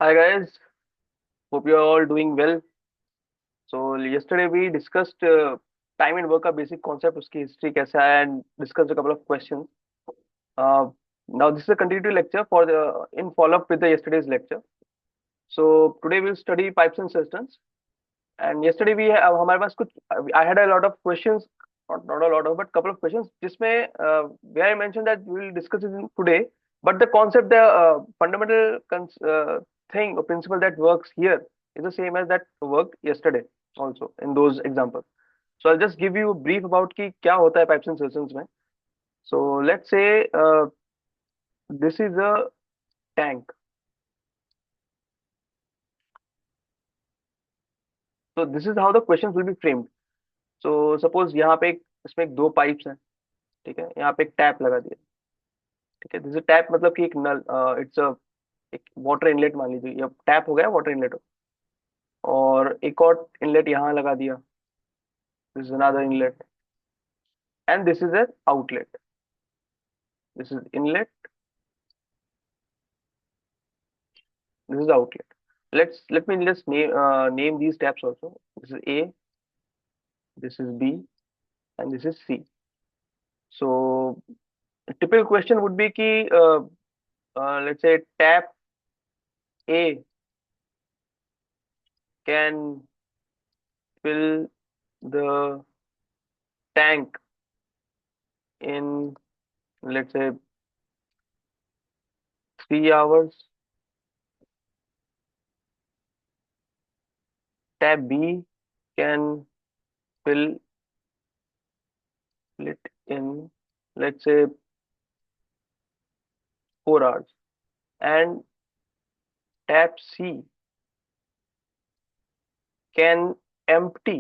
Hi guys, hope you are all doing well. So yesterday we discussed time and work का basic concept, उसकी history कैसा है and discussed a couple of questions. Uh, Now this is a continuity lecture for the in follow up with the yesterday's lecture. So today we'll study pipes and cisterns. And yesterday we हमारे पास कुछ I had a lot of questions, not a lot of but couple of questions जिसमें where I mentioned that we will discuss it today. But the concept, the fundamental thing or principle that works here is the same as that worked yesterday also in those examples. So I'll just give you a brief about कि क्या होता है pipes and cisterns में. So let's say this is a tank. So this is how the questions will be framed. So suppose यहाँ पे इसमें एक दो पाइप्स हैं, ठीक है, यहाँ पे एक टैप लगा दिया, ठीक है. दिस टैप मतलब कि एक नल, इट्स अ एक वाटर इनलेट मान लीजिए, ये टैप हो गया वाटर इनलेट हो. और एक और इनलेट यहाँ लगा दिया, this is another inlet, and this is an outlet. This is inlet, this is outlet. Let me just name these taps also. This is A, this is B, and this is C. So a typical question would be कि let's say tap A can fill the tank in, let's say, 3 hours. Tab B can fill it in, let's say, 4 hours. And tab C can empty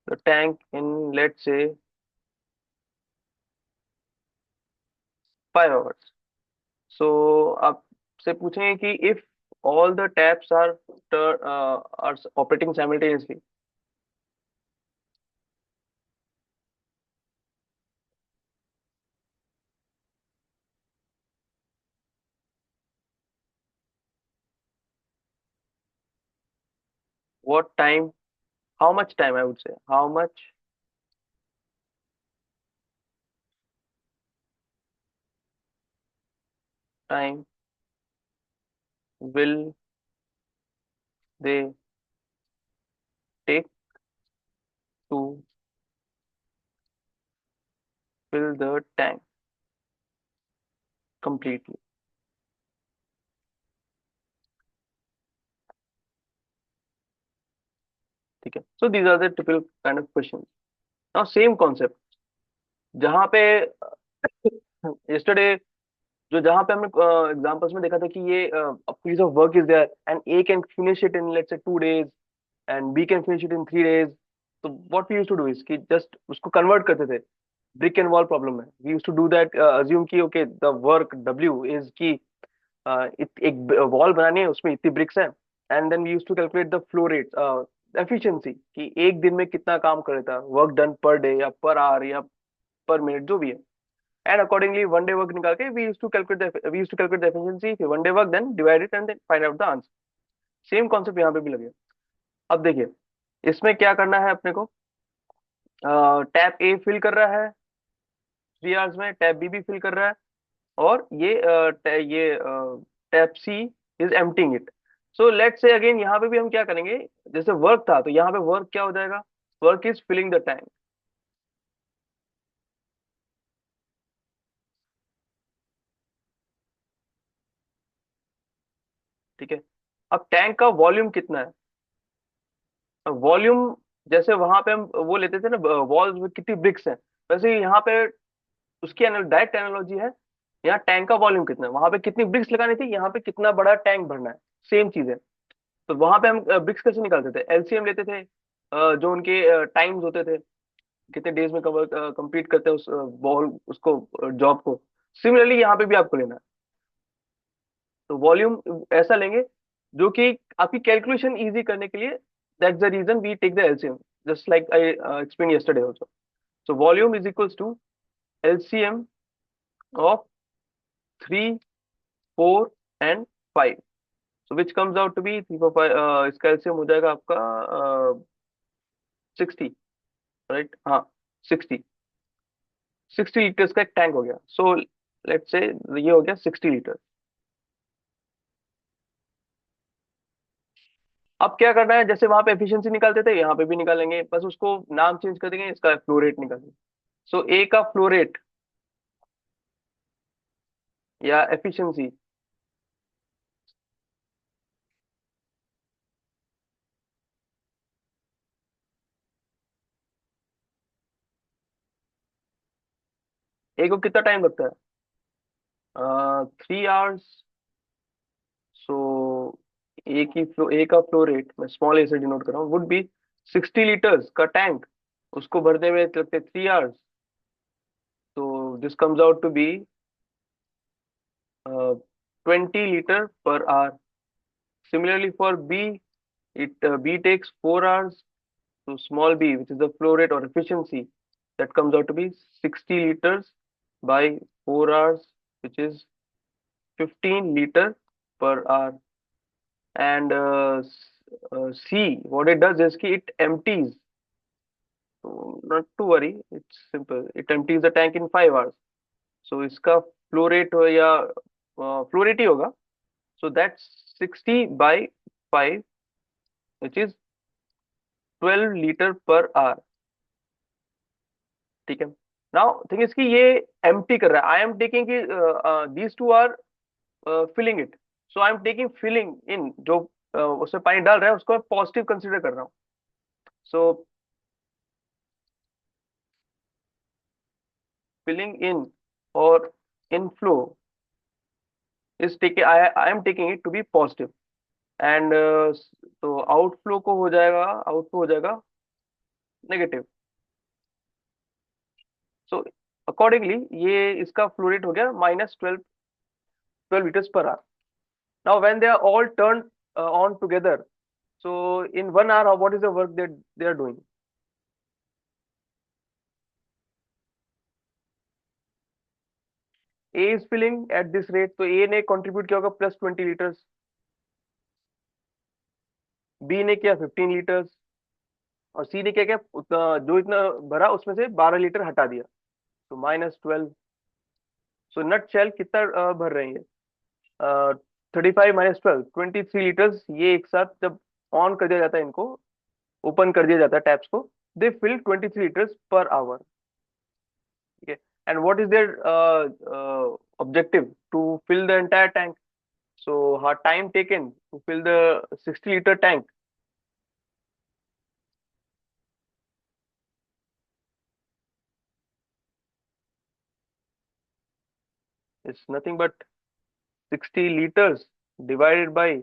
the tank in, let's say, 5 hours. So आपसे पूछेंगे कि if all the taps are operating simultaneously, what time, how much time, I would say, how much time will they take to fill the tank completely. ठीक है. So these are the typical kind of questions. Now same concept, जहाँ पे yesterday जो जहाँ पे हमने examples में देखा था कि ये a piece of work is there and A can finish it in, let's say, 2 days and B can finish it in 3 days. So what we used to do is कि just उसको convert करते थे brick and wall problem में. We used to do that, assume कि okay the work W is कि एक wall बनानी है, उसमें इतनी ब्रिक्स हैं, and then we used to calculate the flow rate, efficiency, कि एक दिन में कितना काम कर लेता, वर्क डन पर डे या पर आवर या पर मिनट जो भी है. And accordingly one day work निकाल के we used to calculate the efficiency, फिर one day work, then divide it and then find out the answer. Same concept यहाँ पे भी लगे. अब देखिए इसमें क्या करना है अपने को. टैप ए फिल कर रहा है 3 आवर्स में, टैप बी भी फिल कर रहा है, और ये tap C is emptying it. So let's say again यहाँ पे भी हम क्या करेंगे, जैसे वर्क था तो यहाँ पे वर्क क्या हो जाएगा, work is filling the tank. ठीक है. अब टैंक का वॉल्यूम कितना है, वॉल्यूम जैसे वहां पे हम वो लेते थे ना, वॉल्स में कितनी ब्रिक्स हैं, वैसे ही यहाँ पे उसकी डायरेक्ट एनालॉजी है. यहाँ टैंक का वॉल्यूम कितना है, वहां पे कितनी ब्रिक्स लगानी थी, यहाँ पे कितना बड़ा टैंक भरना है, सेम चीज है. तो वहां पे हम ब्रिक्स कैसे निकालते थे, एलसीएम लेते थे, जो उनके टाइम्स होते थे, कितने डेज में कवर कंप्लीट करते हैं उस बॉल उसको जॉब को. सिमिलरली यहाँ पे भी आपको लेना है, तो वॉल्यूम ऐसा लेंगे जो कि आपकी कैलकुलेशन इजी करने के लिए. That's the reason we take the LCM, just like I explain yesterday also. So volume is equals to LCM of 3, 4 and 5. So which comes out to be 3, 4, 5, इसका एलसीएम हो जाएगा आपका 60, राइट? हाँ, 60 litres का एक टैंक हो गया. सो let's से ये हो गया 60 लीटर. अब क्या करना है, जैसे वहां पे एफिशिएंसी निकालते थे यहाँ पे भी निकालेंगे, बस उसको नाम चेंज कर देंगे, इसका फ्लो रेट निकालेंगे. सो ए का फ्लो रेट या एफिशिएंसी, ए को कितना टाइम लगता है? 3 आवर्स. सो ए का फ्लो रेट मैं स्मॉल ए से डिनोट कर रहा हूँ, वुड बी 60 लीटर्स का टैंक, उसको भरने में लगते 3 आवर्स. तो this comes out to be 20 litre per hour. Similarly for B, B takes 4 hours. So small b, which is the flow rate or efficiency, that comes out to be 60 liters by 4 hours, which is 15 liter per hour. And C, what it does is it empties. So not to worry, it's simple. It empties the tank in 5 hours. So इसका flow rate हो या flow rate ही होगा. So that's 60 by 5, which is 12 liter per hour. ठीक है. Now thing इसकी ये empty कर रहा है. आई एम टेकिंग कि these two are filling it. So I am taking filling in, जो उसमें पानी डाल रहा है उसको मैं पॉजिटिव कंसिडर कर रहा हूँ. सो फिलिंग इन और inflow is taking, I am taking it to be positive. And तो आउटफ्लो हो जाएगा नेगेटिव. सो अकॉर्डिंगली ये इसका फ्लो रेट हो गया -12 liters per hour. Now when they are all turned on together, so in 1 hour, what is the work that they are doing? A is filling at this rate, तो A ने contribute किया होगा +20 liters, B ने किया 15 liters, और C ने क्या किया, उतना जो इतना भरा उसमें से 12 लीटर हटा दिया, तो -12. सो नट शेल कितना भर रहे हैं? 35 - 12, 23 लीटर्स. ये एक साथ जब ऑन कर दिया जाता है, इनको ओपन कर दिया जाता है टैप्स को, they fill 23 liters per hour. ठीक है. And what is their objective? To fill the entire tank. So her time taken to fill the 60 liter tank is nothing but 60 liters divided by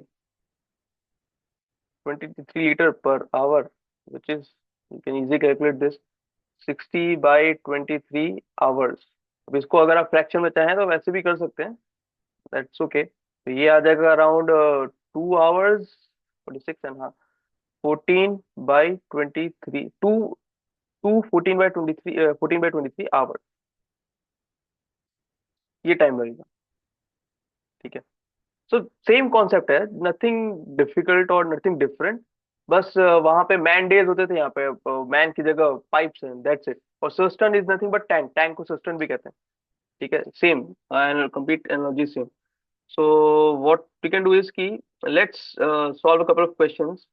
23 liter per hour, which is, you can easily calculate this, 60 by 23 hours. अब इसको अगर आप fraction में चाहें तो वैसे भी कर सकते हैं, दैट्स ओके. तो ये आ जाएगा अराउंड 2 hours 46 एंड हाँ 14/23 टू 14/23 ये टाइम लगेगा. ठीक है. सो सेम कॉन्सेप्ट है, नथिंग डिफिकल्ट और नथिंग डिफरेंट. बस वहां पे मैन डेज होते थे, यहाँ पे मैन की जगह पाइप्स हैं, दैट्स इट. और system is nothing but tank. Tank को सिस्टम भी कहते हैं. ठीक है, same complete analogy same. So what we can do is की let's solve a couple of questions.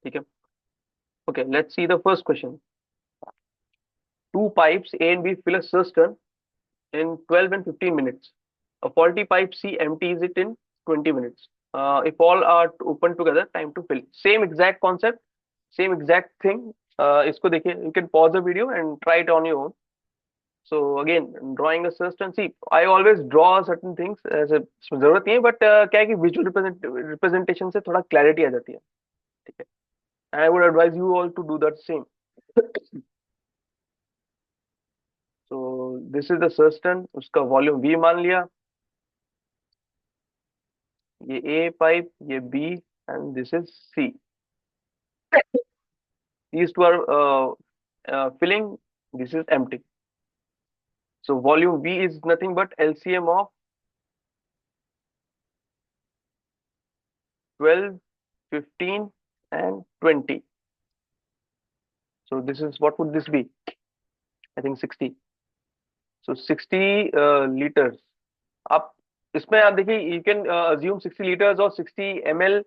ठीक है. Okay, let's see the first question. Two pipes A and B fill a cistern in 12 and 15 minutes. A faulty pipe C empties it in 20 minutes. If all are open together, time to fill. Same exact concept, same exact thing. इसको देखिए, you can pause the video and try it on your own. So again, drawing a cistern. See, I always draw certain things. ऐसे जरूरत नहीं है, but क्या है कि visual representation से थोड़ा clarity आ जाती है. ठीक है. And I would advise you all to do that same. So this is the cistern. उसका volume V मान लिया. ये A pipe, ये B, and this is C. These two are filling. This is empty. So volume V is nothing but LCM of 12, 15 and 20. So this is, what would this be? I think 60. So 60 liters. आप इसमें आप देखिए, you can assume 60 liters or 60 ml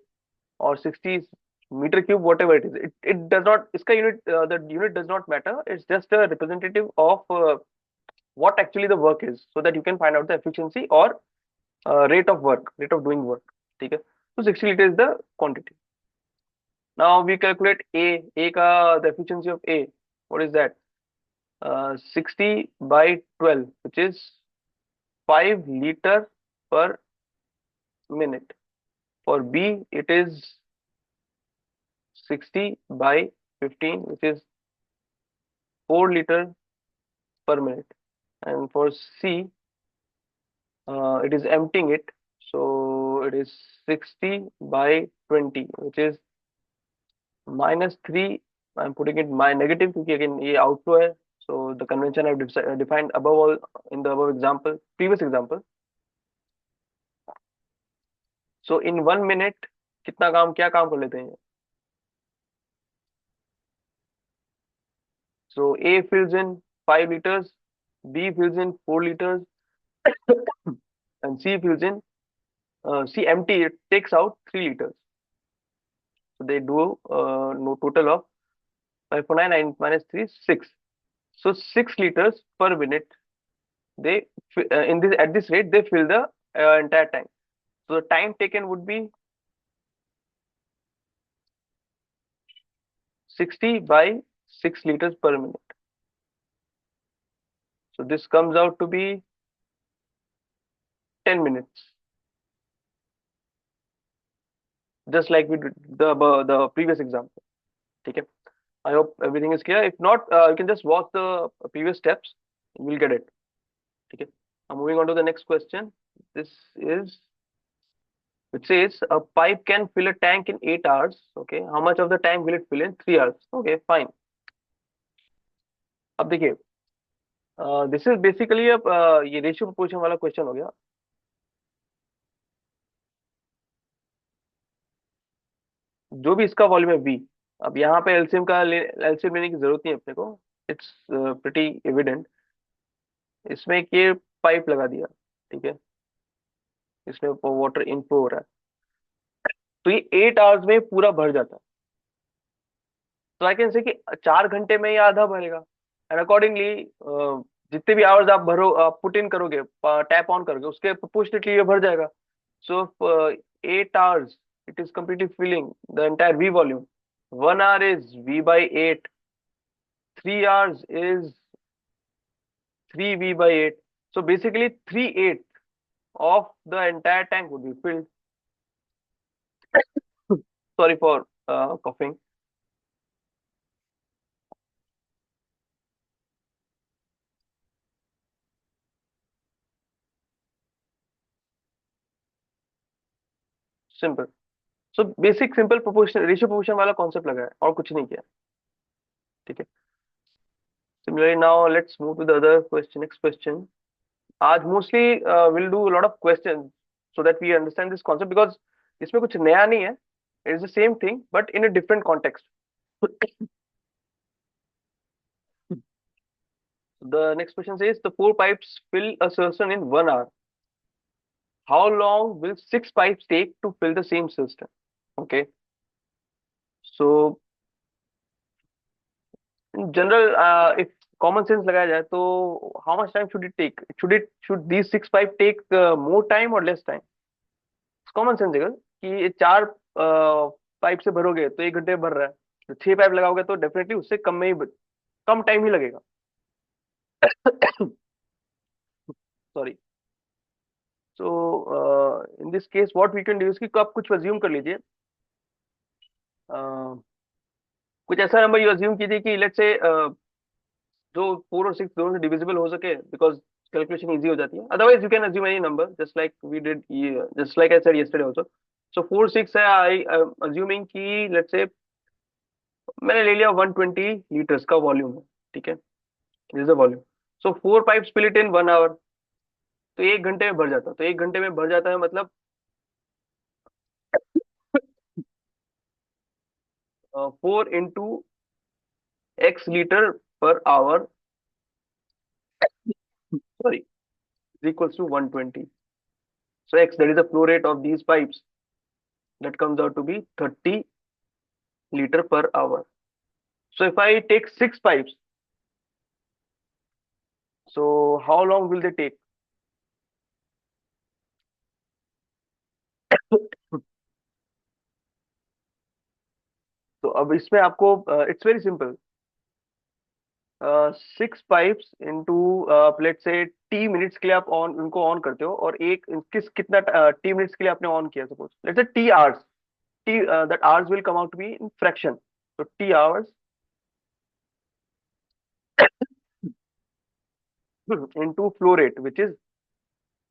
or 60 meter cube, whatever it is. It does not, इसका unit, the unit does not matter. It's just a representative of what actually the work is, so that you can find out the efficiency or rate of work, rate of doing work. ठीक है. So 60 liter is the quantity. Now we calculate A का the efficiency of A. What is that? 60 by 12, which is 5 liter per minute. For B, it is 60 by 15, which is 4 liter per minute. And for C, it is emptying it. So it is 60 by 20, which is -3. I'm putting it my negative because again ये outflow है. So the convention I've defined above all in the above example, previous example. So in 1 minute कितना काम, क्या काम कर लेते हैं? So A fills in 5 liters, B fills in 4 liters, and C fills in C empty, it takes out 3 liters. So they do no total of 5 for 9, 9 minus 3 6. So 6 liters per minute. They in this, at this rate they fill the entire tank. So the time taken would be 60 by 6 liters per minute. So this comes out to be 10 minutes. Just like we did the previous example. Okay. I hope everything is clear. If not, you can just watch the previous steps. We'll get it. Okay. I'm moving on to the next question. This is, it says a pipe can fill a tank in 8 hours. Okay. How much of the tank will it fill in 3 hours? Okay, fine. अब देखिए, this is basically ये ratio proportion वाला question हो गया. जो भी इसका volume है V, अब यहाँ पे एलसीएम एलसीएम लेने की जरूरत नहीं है अपने को. It's pretty evident. इसमें एक ये पाइप लगा दिया, ठीक है, इसमें वाटर इनफ्लो हो रहा है, तो ये 8 आवर्स में पूरा भर जाता है. तो आई कैन से कि 4 घंटे में ये आधा भरेगा. एंड अकॉर्डिंगली जितने भी आवर्स आप भरो, आप पुट इन करोगे, टैप ऑन करोगे, उसके प्रोपोर्शनेटली ये भर जाएगा. सो 8 hours it is completely filling the entire V volume. 1 hour is V by 8. 3 hours is 3V by 8. So basically 3/8 of the entire tank would be filled. Sorry for coughing. Simple. So basic simple proportion ratio proportion वाला concept लगा है और कुछ नहीं किया. ठीक है. Similarly, now let's move to the other question. Next question. आज mostly we'll do a lot of questions so that we understand this concept, because इसमें कुछ नया नहीं है. It is the same thing but in a different context. The next question says the 4 pipes fill a cistern in 1 hour. How long will 6 pipes take to fill the same cistern? Okay. So in general, if common sense लगाया जाए तो how much time should it take? Should these 6 pipe take more time or less time? It's common sense है कि ये 4 pipe से भरोगे तो 1 घंटे भर रहा है, तो 6 पाइप लगाओगे तो डेफिनेटली उससे कम में ही कम टाइम ही लगेगा. Sorry. So in this case what we can do is कि आप कुछ अज्यूम कर लीजिए. कुछ ऐसा नंबर यू अज्यूम कीजिए कि लेट्स से जो 4 और 6 दोनों से डिविजिबल हो सके, बिकॉज कैलकुलेशन इजी हो जाती है. Otherwise you can assume any number just like we did, just like I said yesterday also. So 4 6 है, आई अज्यूमिंग कि लेट्स से मैंने ले लिया 120 लीटर्स का वॉल्यूम है. ठीक है, this is the volume. So 4 pipe split in 1 hour, तो 1 घंटे में भर जाता है, तो 1 घंटे में भर जाता है मतलब 4 into x litre per our, sorry, is equals to 120. So x, that is the flow rate of these pipes, that comes out to be 30 liter per hour. So if I take 6 pipes, so how long will they take? तो अब इसमें आपको it's very simple, 6 pipes into let say T minutes के लिए आप on उनको on करते हो, और एक किस कितना T मिनट्स के लिए आपने ऑन किया, suppose let say T hours, T that hours will come out to be in fraction, so T hours into flow rate, which is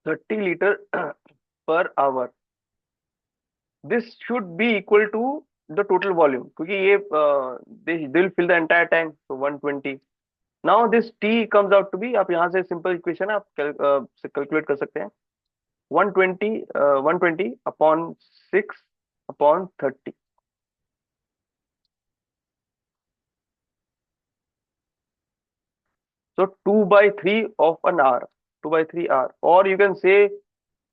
30 liter per hour. This should be equal to the total volume, क्योंकि ये they will fill the entire tank, so 120. Now this T comes out to be, आप यहाँ से simple equation आप calculate कर सकते हैं, 120 upon 6 upon 30. So 2/3 of an hour, 2/3 hour, or you can say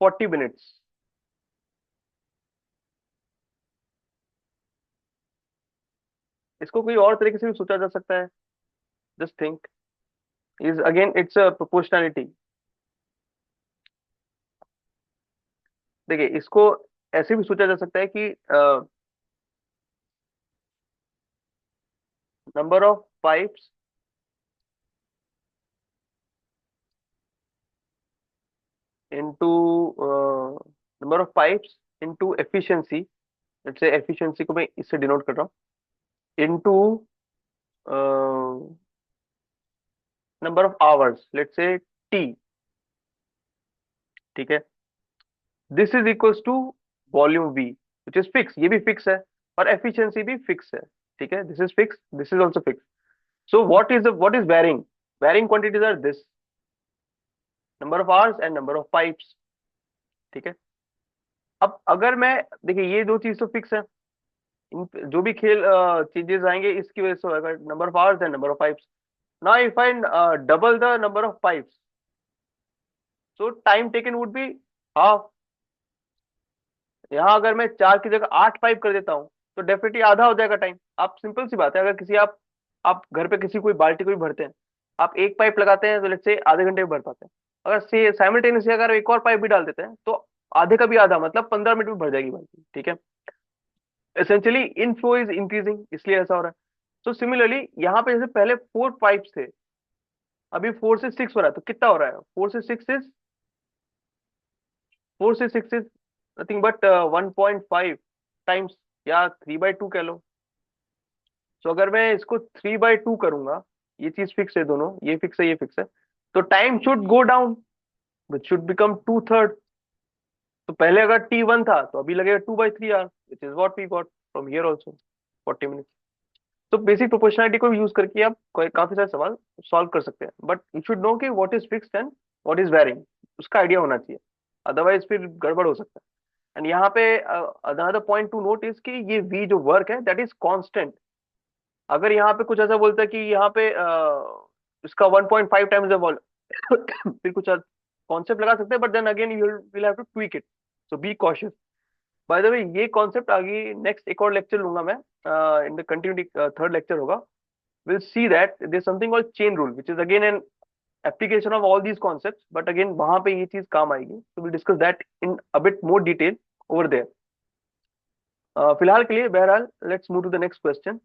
40 minutes. इसको कोई और तरीके से भी सोचा जा सकता है, just think, is again it's a proportionality. देखिए इसको ऐसे भी सोचा जा सकता है कि number of pipes into number of pipes into efficiency, let's say efficiency को मैं इससे डिनोट कर रहा हूँ, into number of hours, let's say T. ठीक है, this is equals to volume V, which is fix, ये भी फिक्स है, और एफिशिएंसी भी फिक्स है. ठीक है, this is fix, this is also fix. So what is varying, varying quantities are this, number of hours and number of pipes. ठीक है, अब अगर मैं, देखिए ये दो चीज तो फिक्स है, जो भी खेल चेंजेस आएंगे इसकी वजह से होगा, number of hours and number of pipes. Now if I double the number of pipes, so time taken would be half. यहाँ अगर मैं 4 की जगह 8 पाइप कर देता हूँ, तो डेफिनेटली आधा हो जाएगा टाइम. आप सिंपल सी बात है, अगर किसी आप घर पे किसी कोई बाल्टी को भी भरते हैं, आप एक पाइप लगाते हैं तो लेट्स से आधे घंटे में भर पाते हैं. अगर से साइमल्टेनियसली अगर एक और पाइप भी डाल देते हैं, तो आधे का भी आधा मतलब 15 मिनट में भर जाएगी बाल्टी. ठीक है, एसेंशियली इनफ्लो इज इंक्रीजिंग, इसलिए ऐसा हो रहा है. सो सिमिलरली यहाँ पे जैसे पहले 4 पाइप्स थे, अभी 4 से 6 हो रहा है, तो कितना हो रहा है, 4 से 6 इज नथिंग बट 1.5 टाइम्स, या 3/2 कह लो. सो अगर मैं इसको 3/2 करूंगा, ये चीज फिक्स है, दोनों ये फिक्स है ये फिक्स है, तो time should go down, which should become 2/3. तो पहले अगर T1 था, तो अभी लगेगा 2/3 hour, which is what we got from here also, 40 minutes. तो बेसिक प्रोपोर्शनैलिटी को यूज करके आप काफी सारे सवाल सॉल्व कर सकते हैं, बट यू शुड नो कि what is fixed and what is varying, उसका आइडिया होना चाहिए, अदरवाइज फिर गड़बड़ हो सकता है. एंड यहाँ पे another point two note is कि ये वी जो वर्क है दैट इज कांस्टेंट. अगर यहाँ पे कुछ ऐसा बोलता है कि यहाँ पे इसका 1.5 टाइम्स द वॉल्यूम, फिर कुछ कॉन्सेप्ट लगा सकते हैं, but then again you will have to tweak it, so be cautious. By the way ये कॉन्सेप्ट आगे नेक्स्ट एक और लेक्चर लूंगा मैं, in the continuity, third lecture होगा. we'll see that there's something called chain rule, which is again an application of all these concepts, but again वहां पे ये चीज काम आएगी, so we'll discuss that in a bit more detail over there. फिलहाल के लिए बहरहाल let's move to the next question.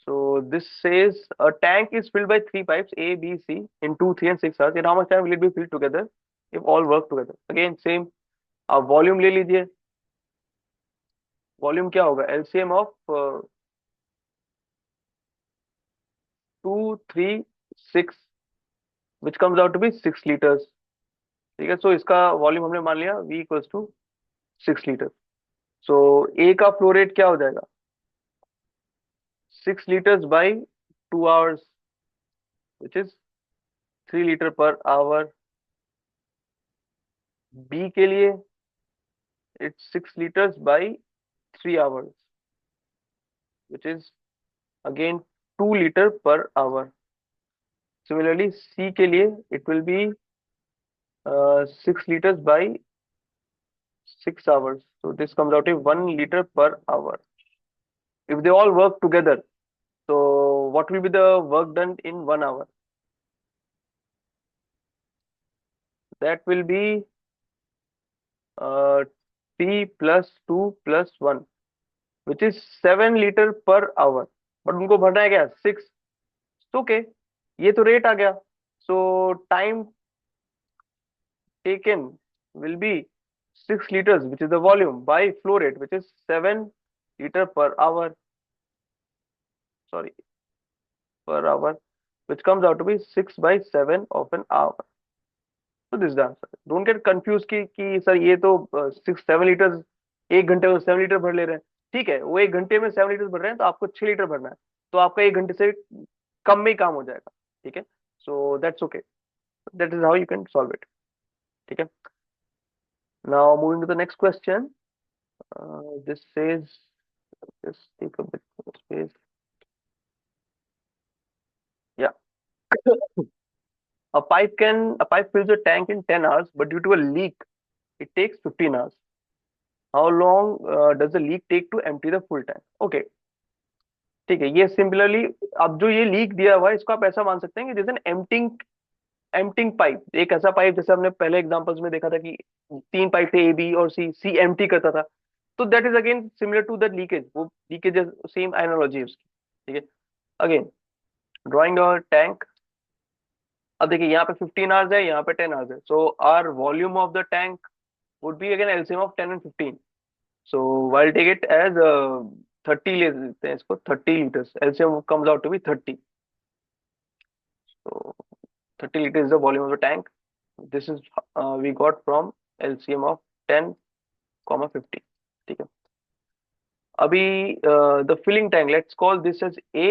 So this says a tank is filled by 3 pipes A, B, C in 2, 3 and 6 hours. In how much time will it be filled together if all work together? Again same, आप volume ले लीजिए. Volume क्या होगा, LCM of 2, 3, 6, which comes out to be 6 litres. ठीक है, so इसका volume हमने मान लिया V equals to 6 litre. So A का फ्लो रेट क्या हो जाएगा, 6 liters by 2 hours, which is 3 liter per hour. B के लिए it's 6 liters by 3 hours, which is again 2 liter per hour. Similarly, C के लिए it will be 6 liters by 6 hours. So this comes out to 1 liter per hour. If they all work together, so what will be the work done in 1 hour? That will be T plus 2 plus 1, which is 7 liter per hour. But उनको भरना है क्या? 6. Okay, ये तो rate आ गया. सो time taken will be 6 liters, which is the volume, by flow rate, which is 7 liter per hour. Sorry, per hour, which comes out to be 6 by 7 of an hour. So this is the answer. Don't get confused कि sir ये तो 6-7 litre, 1 घंटे में 7 litre भर ले रहे हैं. ठीक है, वो 1 घंटे में 7 लीटर भर रहे हैं, तो आपको 6 लीटर भरना है, तो आपका 1 घंटे से कम में ही काम हो जाएगा. ठीक है, so that's okay. That is how you can solve it. ठीक है. Now moving to the next question. This says, just take a bit more space. Yeah. A pipe fills a tank in 10 hours, but due to a leak, it takes 15 hours. How long does the leak take to empty the full tank? Okay. ठीक है, ये similarly, अब जो ये leak दिया हुआ है इसको आप ऐसा मान सकते हैं कि जैसे एम्प्टिंग पाइप, एक ऐसा पाइप जैसे हमने पहले एग्जांपल्स में देखा था कि 3 पाइप थे, ए बी और सी. सी एम्प्टी करता था, तो that is again similar to that leakage. वो लीकेज सेम एनालॉजी है उसकी. ठीक है. Again drawing a tank. अब देखिए यहाँ पे 15 आवर्स है, यहाँ पे 10 आवर्स है. So our volume of the tank would be again LCM of 10 and 15. So we'll take it as 30, ले लेते हैं इसको, 30 litres. LCM comes out to be 30. So 30 liters is the volume of the tank. This is we got from LCM of 10, 50. ठीक है. अभी the filling tank, let's call this as A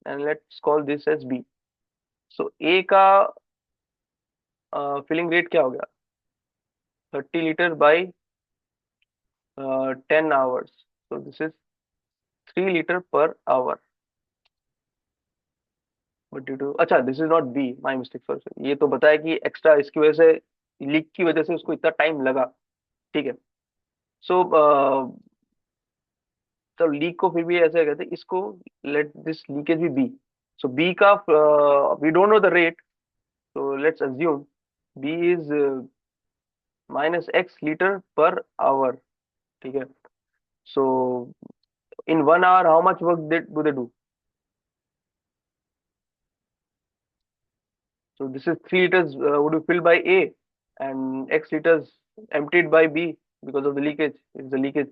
and let's call this as B. So A का filling rate क्या हो गया? 30 liters by 10 hours. So this is 3 liter per hour. What do you do? अच्छा, this is not B, my mistake. Sorry. ये तो बताया कि extra इसकी वजह से, लीक की वजह से उसको इतना टाइम लगा. ठीक है. सो तो लीक को फिर भी ऐसे कहते हैं इसको, let this leakage be B. So B का we don't know the rate, so let's assume B is minus X liter per hour. ठीक है. So in 1 hour, how much work do they do? So this is 3 liters would be filled by A and X liters emptied by B because of the leakage. Is the leakage.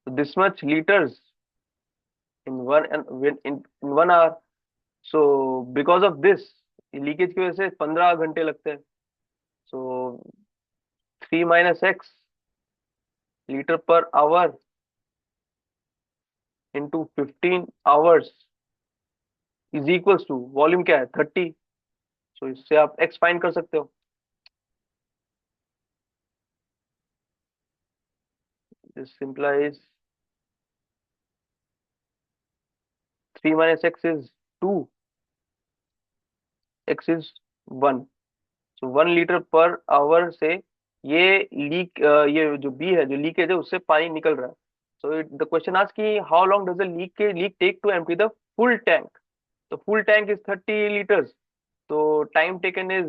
So this much liters in in 1 hour. So because of this leakage की वजह से 15 घंटे लगते हैं. So 3 minus X liter per hour into 15 hours is equals to volume क्या है 30. सो इससे आप X फाइंड कर सकते हो. This implies 3 minus X is 2, X is 1. So 1 litre per our से ये लीक, ये जो बी है, जो लीकेज है, उससे पानी निकल रहा है. सो द क्वेश्चन आस्क कि how long does the leak take to empty the full tank. तो फुल टैंक इज 30 liters. तो time taken is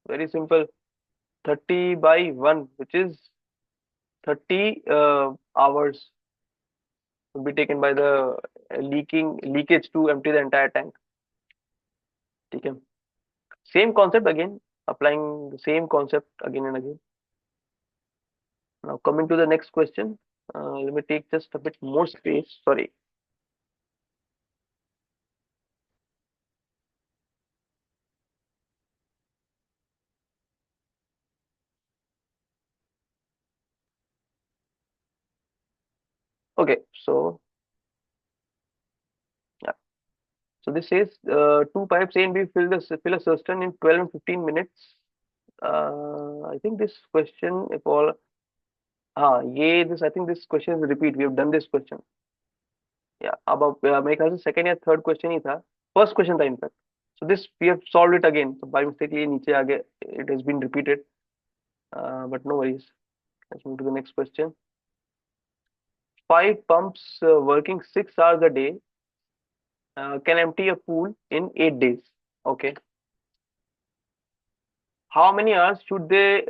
very simple, 30 by 1, which is 30 hours will be taken by the leakage to empty the entire tank. ठीक है. Same concept again, applying the same concept again and again. Now coming to the next question, let me take just a bit more space. Sorry. Okay, so yeah. So this says two pipes A and B fill a cistern in 12 and 15 minutes. I think this question, if all, ये this I think this question is repeat. We have done this question. Yeah, अब मेरे ख्याल से second या third question ही था, first question था in fact. So this we have solved it again. So by mistake ये नीचे आ गया. It has been repeated. But no worries. Let's move to the next question. Five pumps working 6 hours a day can empty a pool in 8 days. Okay. How many hours should they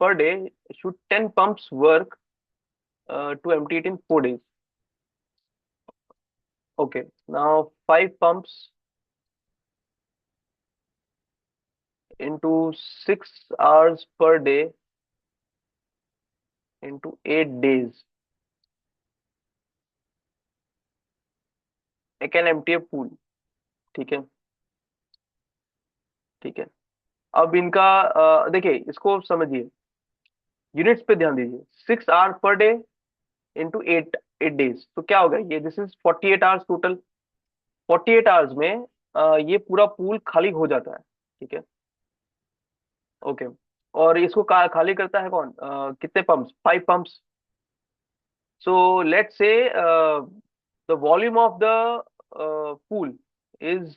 per day should 10 pumps work to empty it in 4 days? Okay. Now 5 pumps into 6 hours per day into 8 days. I can empty a pool. ठीक है, ठीक है. अब इनका देखिए, इसको समझिए, units पे ध्यान दीजिए. 6 our per day into 8 8 days, तो क्या होगा ये? This is 48 hours total. 48 hours में ये पूरा पूल खाली हो जाता है. ठीक है, ओके. और इसको खाली करता है कौन? कितने पंप्स? 5 पंप्स. सो लेट्स से the volume of the pool is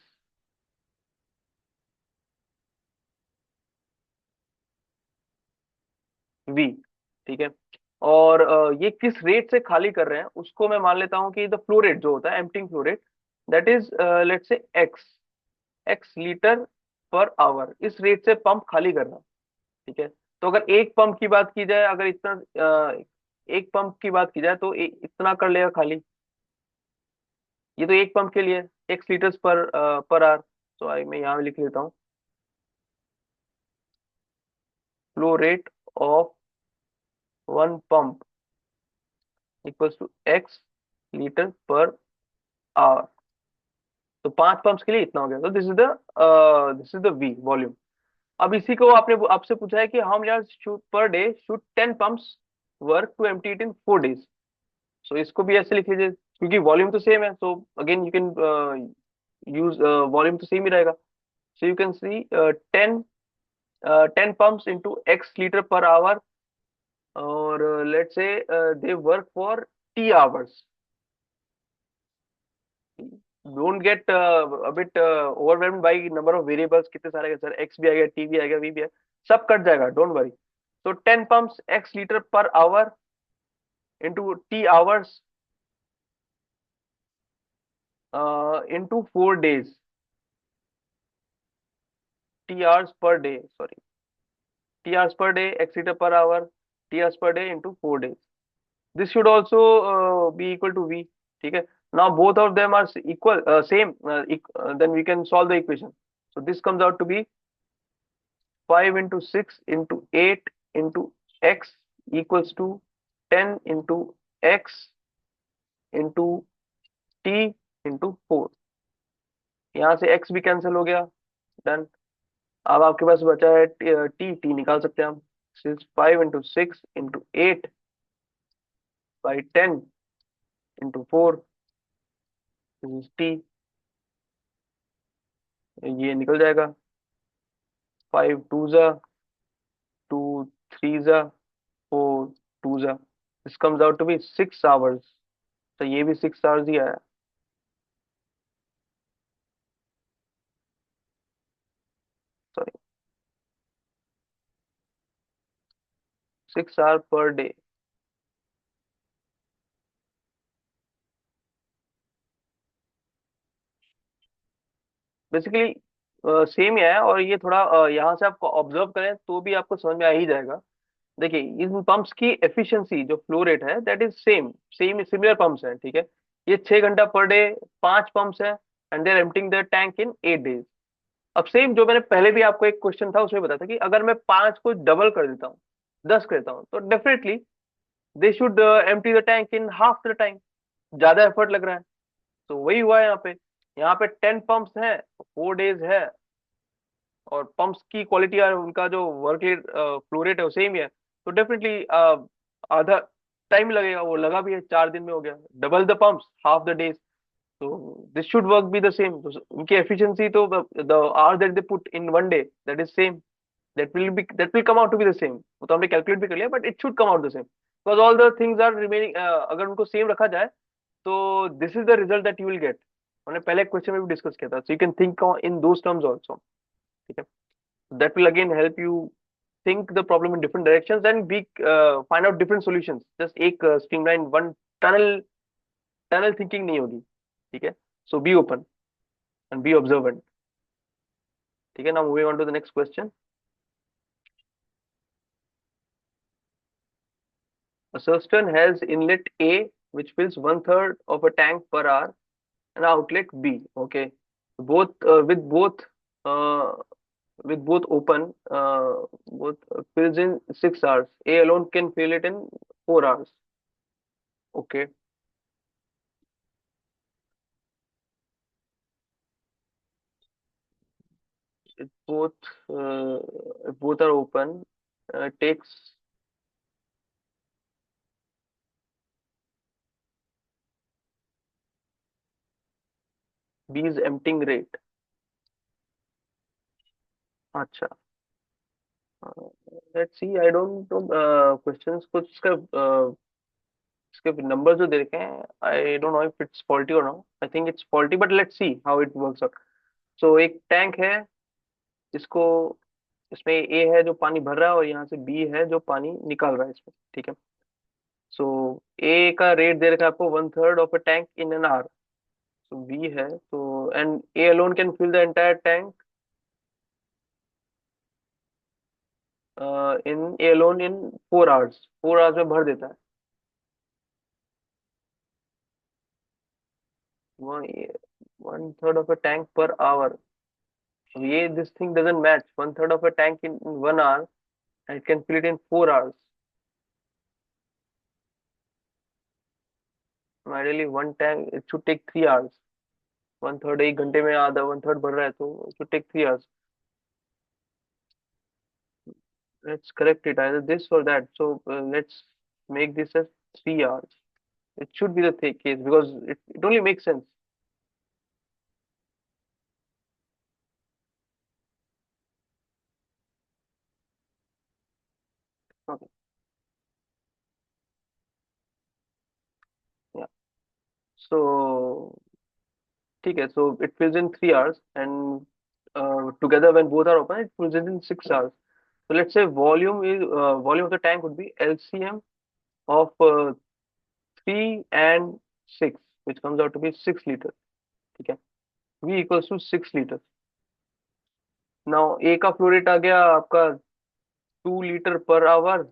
V. ठीक है. और ये किस रेट से खाली कर रहे हैं उसको मैं मान लेता हूं कि द फ्लो रेट जो होता है, emptying flow rate, that is let's say x litre per our. इस रेट से पंप खाली कर रहा है. ठीक है. तो अगर एक पंप की बात की जाए, अगर इतना एक पंप की बात की जाए तो इतना कर लेगा खाली. ये तो एक पंप के लिए एक्स लीटर्स पर आवर. तो मैं यहाँ लिख लेता हूँ, flow rate of one pump equals to X litre per hour. तो 5 पंप्स के लिए इतना हो गया. तो this is the V volume. अब इसी को आपने आपसे पूछा है कि how many hours should per day should 10 pumps work to empty it in 4 days. So इसको भी ऐसे लिख लीजिए, क्योंकि वॉल्यूम तो सेम है. So again you can use, volume तो सेम ही रहेगा. So you can see 10 10 pumps into X litre per hour, और let's say they work for T hours. Don't get a bit overwhelmed by number of variables. कितने सारे sir, x भी आएगा, t भी आएगा, v भी आएगा, सब कट जाएगा, डोंट वरी. तो 10 pumps x litre per our into T hours into 4 days. T hours per day, sorry, T hours per day, x liter per hour, T hours per day into 4 days. This should also be equal to v. ठीक है. Now both of them are equal, same. Then we can solve the equation. So this comes out to be 5 into 6 into 8 into x equals to 10 into x into t into 4. यहाँ से x भी cancel हो गया. Done. अब आपके पास बचा है T निकाल सकते हैं हम. 5 into 6 into 8 by 10 into 4. This is t. ये निकल जाएगा. 5 2 जा, 2 3 जा, 4 2 जा. This comes out to be 6 hours. तो ये भी 6 hours ही आया. Sorry, 6 hours per day. Basically same ही है. और ये थोड़ा यहाँ से आप ऑब्जर्व करें तो भी आपको समझ में आ ही जाएगा. देखिए, इन पंप्स की एफिशिएंसी जो फ्लो रेट है, that is same similar pumps हैं. ठीक है. ये 6 घंटा पर डे 5 पंप्स हैं, and they are emptying the tank in 8 days. अब सेम जो मैंने पहले भी आपको एक क्वेश्चन था उसमें बताया था कि अगर मैं 5 को डबल कर देता हूँ, 10 कर देता हूँ, तो definitely they should empty the tank in half the time. ज्यादा एफर्ट लग रहा है. तो वही हुआ है यहाँ पे. यहाँ पे 10 पंप्स हैं, 4 डेज है, और पंप्स की क्वालिटी और उनका जो वर्क रेट फ्लो रेट है वो सेम ही है. तो डेफिनेटली आधा टाइम लगेगा. वो लगा भी है, 4 दिन में हो गया. Double the pumps, half the days. So this should work be the same. So उनकी efficiency तो the hour that they put in one day, that is same. That will come out to be the same. वो तो हमने calculate भी कर लिया, but it should come out the same because all the things are remaining. अगर उनको same रखा जाए तो this is the result that you will get. हमने पहले क्वेश्चन में भी डिस्कस किया था. So you can think in those terms also. ठीक है. That will again help you think the problem in different directions and we find out different solutions. Just एक streamline one tunnel thinking नहीं होगी. ठीक है. So be open and be observant. ठीक है. Now moving on to the next question. A cistern has inlet A which fills one third of a tank per hour and outlet B. Okay. Both uh, with both open, both fills in 6 hours. A alone can fill it in 4 hours. Okay. If both are open, takes B's emptying rate. अच्छा. Let's see. I don't know. Questions कुछ इसके numbers जो दे रखे हैं. I don't know if it's faulty or not. I think it's faulty, but let's see how it works out. So एक tank है. इसको इसमें ए है जो पानी भर रहा है और यहाँ से बी है जो पानी निकाल रहा है इसमें. ठीक है. सो ए का रेट दे रखा है आपको one third of a tank in an hour. So B है तो and A alone can fill the entire tank in A alone in 4 hours. 4 hours में भर देता है. One third of a tank per hour. ये this thing doesn't match. One third of a tank in 1 hour and it can fill it in 4 hours. Ideally one tank it should take 3 hours. One third एक घंटे में आधा one third भर रहा है तो it should take 3 hours. Let's correct it either this or that. So let's make this as 3 hours. It should be the case because it only makes sense. Okay. Yeah. So ठीक है. So it fills in 3 hours and together when both are open it fills it in 6 hours. So let's say volume of the tank would be LCM of 3 and 6 which comes out to be 6 liters. ठीक है. V equals to 6 liters. Now A का flow rate आ गया आपका 2 liter per hour.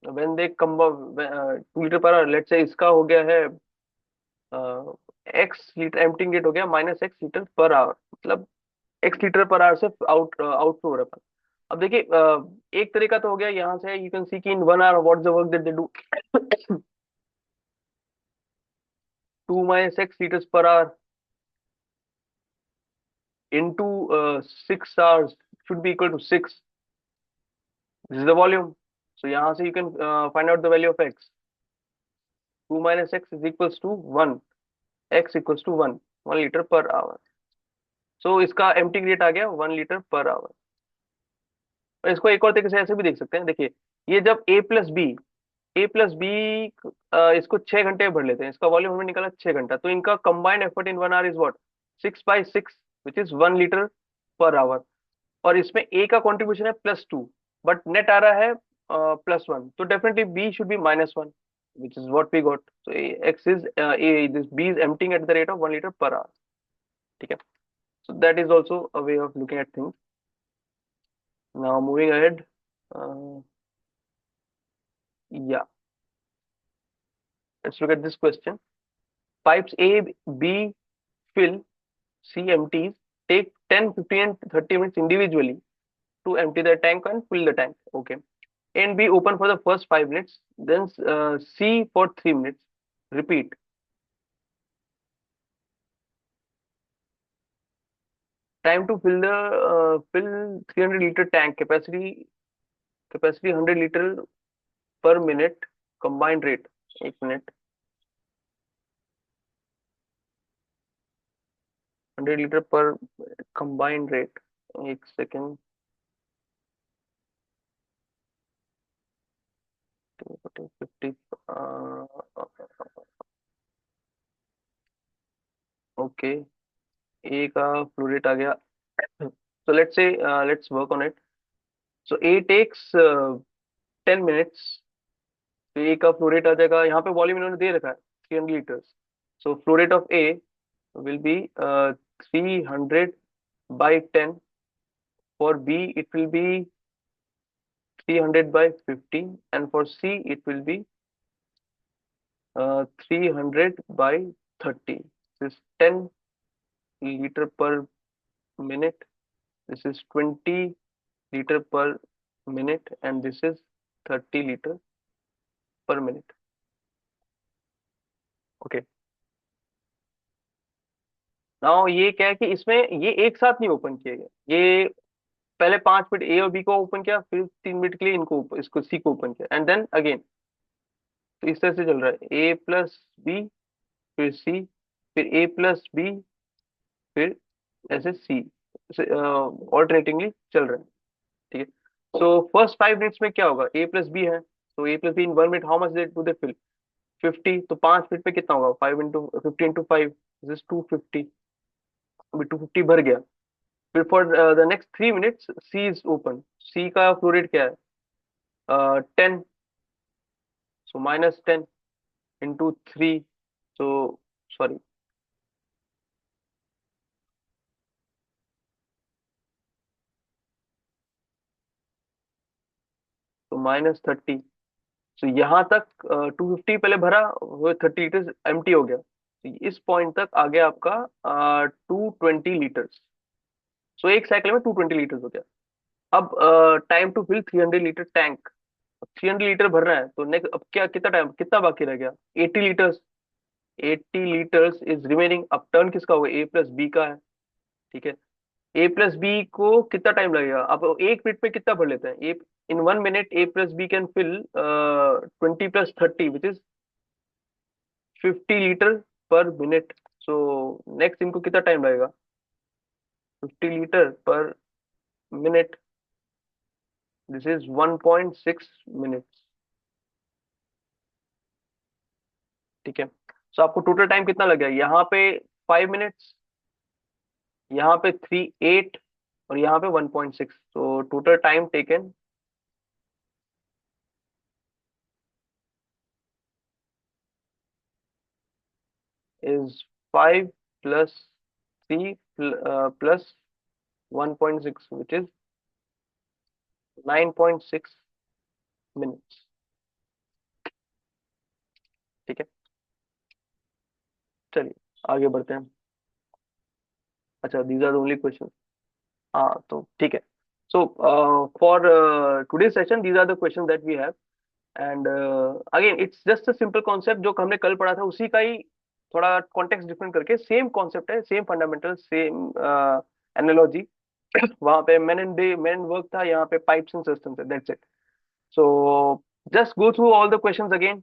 when they come 2 liter per hour. let's say इसका हो गया है x litre emptying rate हो गया -X लीटर पर आवर. मतलब X लीटर पर आवर से आउटफ्लो हो रहा है. अब देखिए एक तरीका तो हो गया यहाँ से. यू कैन सी कि इन 1 hour what the work that they do. 2 - X liters per hour into 6 hours should be equal to 6. This is the volume. So यहाँ से you can find out the value of X. 2 - X is equals to 1. X equals to 1 liter per hour. So इसका empty rate आ गया 1 liter per hour. और इसको एक और तरीके से ऐसे भी देख सकते हैं. देखिए ये जब A plus B इसको 6 घंटे में भर लेते हैं. इसका वॉल्यूम हमने निकाला 6 घंटा. तो इनका combined effort in 1 hour is what 6/6 which is 1 liter per hour. और इसमें A का कॉन्ट्रीब्यूशन है +2 बट नेट आ रहा है +1. तो definitely B should be -1 which is what we got. So X is this B is emptying at the rate of 1 liter per hour. ठीक है. So that is also a way of looking at things. Now moving ahead. Uh, yeah, let's look at this question. Pipes A, B fill, C empties. Take 10, 15 and 30 minutes individually to empty the tank and fill the tank. Okay. A and B open for the first 5 minutes, then C for 3 minutes. Repeat. Time to fill 300 liter tank. Capacity 100 liter per minute. Combined rate 1 minute. 100 litre पर combined rate, एक second, 50, okay, ए का flow rate आ गया। so let's work on it. So A takes 10 minutes, तो ए का flow rate आ जाएगा, यहाँ पे volume इन्होंने दे रखा है 300 litres, so flow rate of A will be 300 by 10. For B it will be 300 by 50, and for C it will be 300 by 30. This is 10 liter per minute, this is 20 liter per minute, and this is 30 liter per minute. Okay. Now ये क्या है कि इसमें ये एक साथ नहीं open किए गए, ये पहले 5 मिनट ए और बी को ओपन किया, फिर 3 मिनट के लिए इनको इसको सी को ओपन किया, एंड देन अगेन। तो इस तरह से चल रहा है, ए प्लस बी, फिर सी, फिर ए प्लस बी, फिर ऐसे सी, ऑल्टरनेटिंगली चल रहा है। ठीक है। सो फर्स्ट 5 मिनट्स में क्या होगा, ए प्लस बी है, तो A plus B in 1 minute how much do they fill, 50, तो 5 मिनट में कितना होगा, 5 × 50 × 5, दिस 250, अभी 250 भर गया। फिर for the next 3 minutes C is open, C का फ्लो रेट क्या है, 10, सो -10 × 3, सो सॉरी, तो -30। सो यहाँ तक 250 पहले भरा, वो 30 लीटर एम्प्टी हो गया, तो इस पॉइंट तक आ गया आपका 220 लीटर्स। सो एक साइकिल में 220 लीटर्स हो गया। अब time to fill 300 litre tank, 300 litre भर रहा है, तो नेक्स्ट अब क्या, कितना टाइम, कितना बाकी रह गया, 80 लीटर्स, 80 लीटर्स इज रिमेनिंग। अब टर्न किसका होगा, ए प्लस बी का है। ठीक है। ए प्लस बी को कितना टाइम लगेगा, अब 1 मिनट में कितना भर लेते हैं, A in 1 minute A plus B can fill 20 + 30 which is 50 litre per minute. So next इनको कितना टाइम लगेगा, 50 litre per minute, this is 1.6 minutes. ठीक है। सो आपको टोटल टाइम कितना लग गया, यहाँ पे 5 मिनट्स, यहाँ पे 3 8, और यहाँ पे 1.6, तो total time taken is 5 plus 3 plus 1.6, which is 9.6 minutes. ठीक है, चलिए आगे बढ़ते हैं। अच्छा, these are the only questions. हाँ, तो ठीक है। So for today's session, these are the questions that we have, and again it's just a simple concept जो हमने कल पढ़ा था, उसी का ही थोड़ा कॉन्टेक्स्ट डिफरेंट करके सेम कॉन्सेप्ट है, सेम फंडामेंटल, सेम एनालॉजी। वहां पे मेन वर्क था, यहाँ पे पाइप्स एंड सिस्टम्स है, that's it. So just go through all the questions again.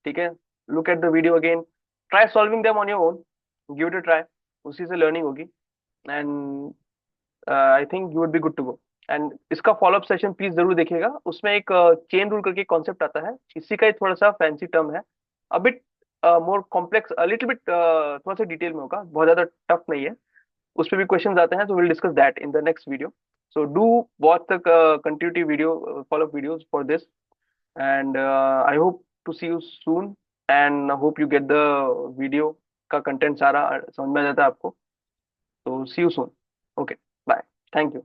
ठीक है, look at the video again, try solving them on your own, give it a try, उसी से लर्निंग होगी, and I think you would be good to go. And इसका followup session please जरूर देखिएगा, उसमें एक चेन रूल करके concept आता है, इसी का एक थोड़ा सा फैंसी टर्म है, a bit more complex, little bit, थोड़ा सा डिटेल में होगा, बहुत ज्यादा टफ नहीं है, उस पे भी क्वेश्चंस आते हैं, तो will discuss that in the next video. So do watch the continuity video, follow-up videos for this, and I hope to see you soon, and I hope you get the video का content सारा समझ में आ जाता है आपको। So see you soon. Okay, bye. Thank you.